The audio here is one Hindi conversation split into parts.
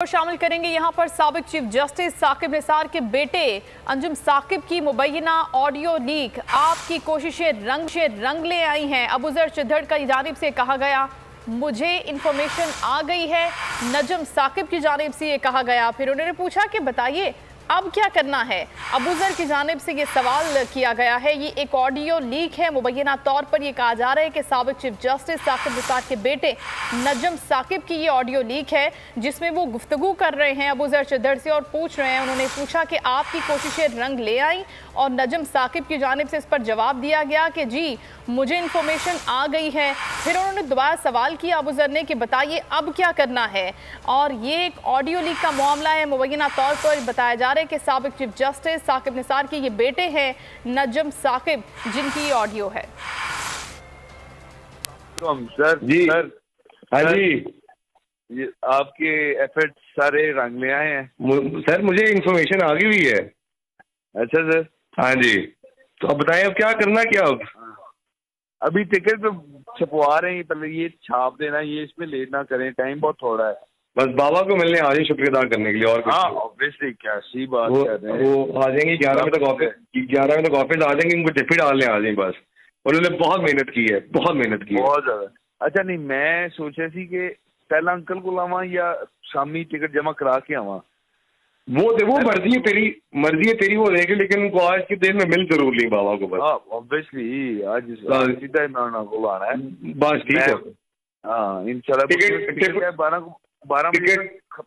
और शामिल करेंगे यहाँ पर साबिक चीफ जस्टिस साकिब निसार के बेटे अंजुम साकिब की मुबैना ऑडियो लीक। आपकी कोशिशें रंग ले आई हैं। अबूजर चिद्धड़ की जानिब से कहा गया मुझे इंफॉर्मेशन आ गई है। नजम साकिब की जानिब से ये कहा गया। फिर उन्होंने पूछा कि बताइए अब क्या करना है। अबूजर की जानिब से ये सवाल किया गया है। ये एक ऑडियो लीक है। मुबैना तौर पर यह कहा जा रहा है कि साबिक चीफ जस्टिस साकिब निसार के बेटे नजम साकिब की ये ऑडियो लीक है, जिसमें वो गुफ्तगू कर रहे हैं अबूजर चिद्धड़ से और पूछ रहे हैं। उन्होंने पूछा कि आपकी कोशिशें रंग ले आई और नजम साकिब की जानिब से इस पर जवाब दिया गया कि जी मुझे इंफॉर्मेशन आ गई है। फिर उन्होंने दोबारा सवाल किया अबूजर ने कि बताइए अब क्या करना है। और ये एक ऑडियो लीक का मामला है। मुबैना तौर पर बताया जा रहा है कि साबिक चीफ जस्टिस साकिब निसार के ये बेटे हैं नजम साकिब, जिनकी ऑडियो है। सर जी सर, हाँ जी, ये आपके एफर्ट सारे रंग ले आए हैं सर। मुझे इंफॉर्मेशन आ गई हुई है। अच्छा सर, हाँ जी, तो अब बताएं अब क्या करना, क्या अब अभी टिकट तो छपवा रहे हैं, पहले ये छाप देना, ये इसमें लेट ना करें, टाइम बहुत थोड़ा है। बस बाबा को मिलने आ जाए शुक्रिया अदा करने के लिए। और हाँ ऑब्वियसली, क्या सी बात कर रहे हैं। वो आ जाएंगे 11 बजे तक ऑफिस, 11 बजे तक ऑफिस आ जाएंगे, उनको टिकट डालने आ जाएंगे बस। और उन्होंने बहुत मेहनत की है, बहुत मेहनत की है, बहुत ज्यादा। अच्छा नहीं, मैं सोच रही थी कि पहला अंकल को लावा या शामी टिकट जमा करा के आवा। वो मर्जी है तेरी, वो देख, लेकिन उनको आज के दिन में मिल जरूर ली बाबा को बस। हाँ ऑब्वियसली, आज सीधा इमरान को लाना है बस, ठीक है। हाँ इंशाल्लाह। टिकट 12 बजे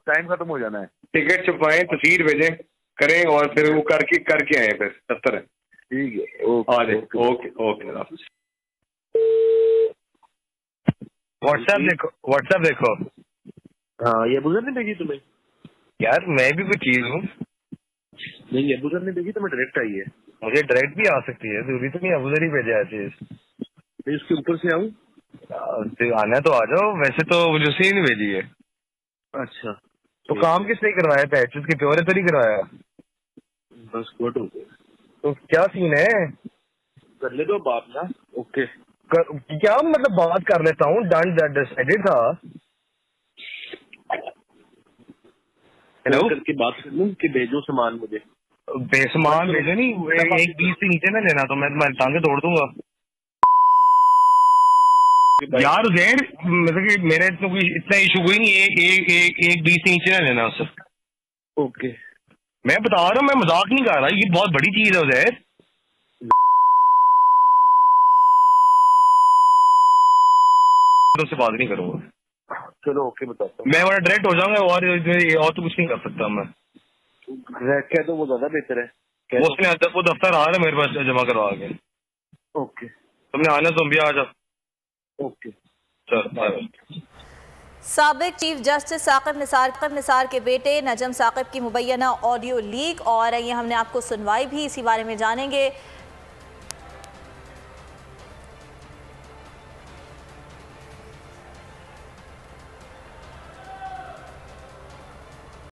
टाइम खत्म हो जाना है। टिकट छपवाएं, तस्वीर भेजें करें और फिर वो करके आए फिर दफ्तर है। ठीक है, ओके। व्हाट्सएप देखो। हाँ, ये अबूजर ने भेजी तुम्हें? यार मैं भी कोई चीज हूँ। नहीं, अबूजर ने भेजी तो मैं डायरेक्ट आई है। मुझे डायरेक्ट भी आ सकती है, जरूरी तो नहीं अबूजर ही भेजा है चीज। इसके ऊपर से आऊँ? आना तो आ जाओ, वैसे तो मुझे ही नहीं भेजी है। अच्छा, तो काम किसने करवाया था? उसके प्योर तो नहीं करवाया? बस कोट हो गया। तो क्या सीन है? कर ले दो बात ना। ओके, क्या मतलब बात कर लेता हूँ, डन डिसाइडेड था। हेलो करके बात कर लूँ कि भेजो सामान मुझे। बेसमान भेजो नहीं, एक 20 से नीचे ना लेना, तो मैं टांगे तोड़ दूंगा यार। उधर मतलब कि मेरे तो कोई इतना इशू कोई नहीं, एक 20 से नीचे ना लेना उससे। ओके, मैं बता रहा हूँ, मैं मजाक नहीं कर रहा, ये बहुत बड़ी चीज है उधर। से बात नहीं करूंगा। चलो ओके, बताता हूँ। मैं बड़ा डायरेक्ट हो जाऊंगा और तो कुछ नहीं कर सकता मैं। कह दो, वो ज्यादा बेहतर है। वो दफ्तर आ रहा है मेरे पास जमा करवा के। ओके, तुमने आना, तुम भी आ जाओ। ओके चलो। साबिक चीफ जस्टिस साकिब निसार के बेटे नजम साकिब की मुबैना ऑडियो लीक, और ये हमने आपको सुनवाई भी इसी बारे में जानेंगे।